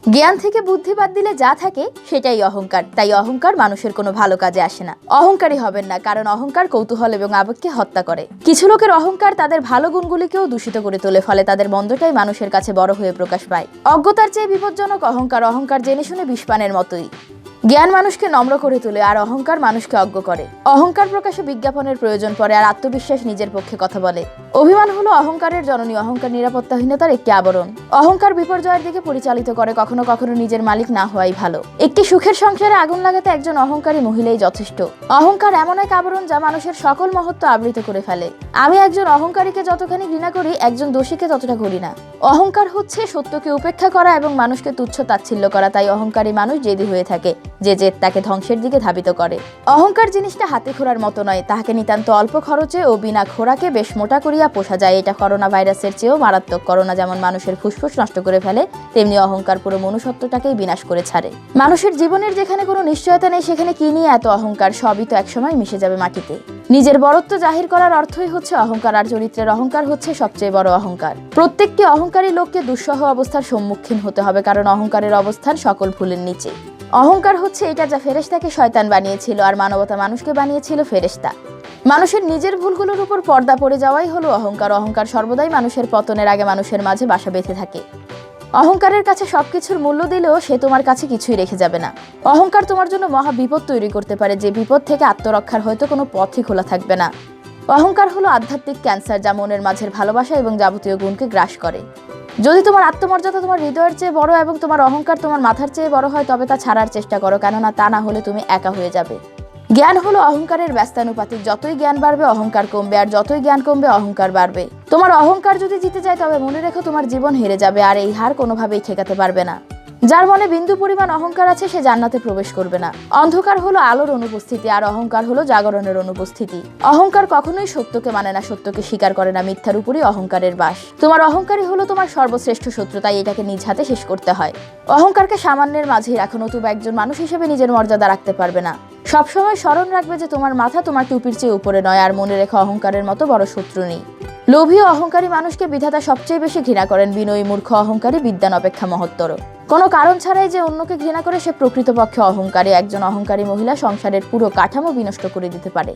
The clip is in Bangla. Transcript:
জ্ঞান থেকে বুদ্ধি বাদ দিলে যা থাকে সেটাই অহংকার। তাই অহংকার মানুষের কোনো ভালো কাজে আসে না। অহংকারী হবেন না, কারণ অহংকার কৌতূহল এবং আবেগকে হত্যা করে। কিছু লোকের অহংকার তাদের ভালো গুণগুলিকেও দূষিত করে তোলে, ফলে তাদের মন্দটাই মানুষের কাছে বড় হয়ে প্রকাশ পায়। অজ্ঞতার চেয়ে বিপজ্জনক অহংকার। অহংকার জেনে শুনে বিষপানের মতোই। জ্ঞান মানুষকে নম্র করে তোলে, আর অহংকার মানুষকে অজ্ঞ করে। অহংকার প্রকাশে বিজ্ঞাপনের প্রয়োজন পড়ে, আর আত্মবিশ্বাস নিজের পক্ষে কথা বলে। অভিমান হলো অহংকারের জননী। অহংকার নিরাপত্তাহীনতার একটি আবরণ। অহংকার বিপর্যয়ের দিকে পরিচালিত করে। কখনো কখনো নিজের মালিক না হওয়াই ভালো। একটি সুখের সংসারে আগুন লাগাতে একজন অহংকারী মহিলাই যথেষ্ট। অহংকার এমন এক আবরণ যা মানুষের সকল মহত্ব আবৃত করে ফেলে। আমি একজন অহংকারীকে যতখানি ঘৃণা করি, একজন দোষীকে ততটা করি না। অহংকার হচ্ছে সত্যকে উপেক্ষা করা এবং মানুষকে তুচ্ছ তাচ্ছিল্য করা। তাই অহংকারী মানুষ জেদি হয়ে থাকে, যে জেদ তাকে ধ্বংসের দিকে ধাবিত করে। অহংকার জিনিসটা হাতে খোঁড়ার মতো নয়। তাহাকে নিতান্ত অল্প খরচে ও বিনা খোরাকে বেশ মোটা করিয়া পোষা যায়। এটা করোনা ভাইরাসের চেয়েও মারাত্মক। করোনা যেমন মানুষের ফুসফুস নষ্ট করে ফেলে, তেমনি অহংকার পুরো মনুষ্যত্বটাকেই বিনাশ করে ছাড়ে। মানুষের জীবনের যেখানে কোনো নিশ্চয়তা নেই, সেখানে কি নিয়ে এত অহংকার? সবই তো একসময় মিশে যাবে মাটিতে। নিজের বড়ত্ব জাহির করার অর্থই হচ্ছে অহংকার, আর চরিত্রের অহংকার হচ্ছে সবচেয়ে বড় অহংকার। প্রত্যেকটি অহংকারী লোককে দুঃসহ অবস্থার সম্মুখীন হতে হবে, কারণ অহংকারের অবস্থান সকল ভুলের নিচে। অহংকার হচ্ছে এটা যা ফেরেশতাকে শয়তান বানিয়েছিল, আর মানবতা মানুষকে বানিয়েছিল ফেরেশতা। মানুষের নিজের ভুলগুলোর উপর পর্দা পড়ে যাওয়াই হলো অহংকার। অহংকার সর্বদাই মানুষের পতনের আগে মানুষের মাঝে বাসা বেঁধে থাকে। অহংকারের কাছে সবকিছুর মূল্য দিলেও সে তোমার কাছে কিছুই রেখে যাবে না। অহংকার তোমার জন্য মহা বিপদ তৈরি করতে পারে, যে বিপদ থেকে আত্মরক্ষার হয়তো কোনো পথই খোলা থাকবে না। অহংকার হলো আধ্যাত্মিক ক্যান্সার, যা মনের মাঝের ভালোবাসা এবং যাবতীয় গুণকে গ্রাস করে। যদি তোমার আত্মমর্যাদা তোমার হৃদয়ের চেয়ে বড় এবং তোমার অহংকার তোমার মাথার চেয়ে বড় হয়, তবে তা ছাড়ার চেষ্টা করো, কেননা তা না হলে তুমি একা হয়ে যাবে। জ্ঞান হলো অহংকারের ব্যস্তানুপাতিক। যতই জ্ঞান বাড়বে অহংকার কমবে, আর যতই জ্ঞান কমবে অহংকার বাড়বে। তোমার অহংকার যদি জিতে যায়, তবে মনে রেখো তোমার জীবন হেরে যাবে, আর এই হার কোনোভাবেই ঠেকাতে পারবে না। যার মনে বিন্দু পরিমাণ অহংকার আছে, সে জান্নাতে প্রবেশ করবে না। অন্ধকার হলো আলোর অনুপস্থিতি, আর অহংকার হলো জাগরণের অনুপস্থিতি। অহংকার কখনোই সত্যকে মানে না, সত্যকে স্বীকার করে না। মিথ্যার উপরই অহংকারের বাস। তোমার অহংকারই হলো তোমার সর্বশ্রেষ্ঠ শত্রু, তাই এটাকে নিজ হাতে শেষ করতে হয়। অহংকারকে সামান্যের মাঝেই রাখো, নতুবা একজন মানুষ হিসেবে নিজের মর্যাদা রাখতে পারবে না। সবসময় স্মরণ রাখবে যে তোমার মাথা তোমার টুপির চেয়ে উপরে নয়, আর মনে রেখো অহংকারের মতো বড় শত্রু নেই। লোভী ও অহংকারী মানুষকে বিধাতা সবচেয়ে বেশি ঘৃণা করেন। বিনয়ী মূর্খ অহংকারী বিদ্যান অপেক্ষা মহত্তর। কোনো কারণ ছাড়াই যে অন্যকে ঘৃণা করে, সে প্রকৃতপক্ষে অহংকারী। একজন অহংকারী মহিলা সংসারের পুরো কাঠামো বিনষ্ট করে দিতে পারে।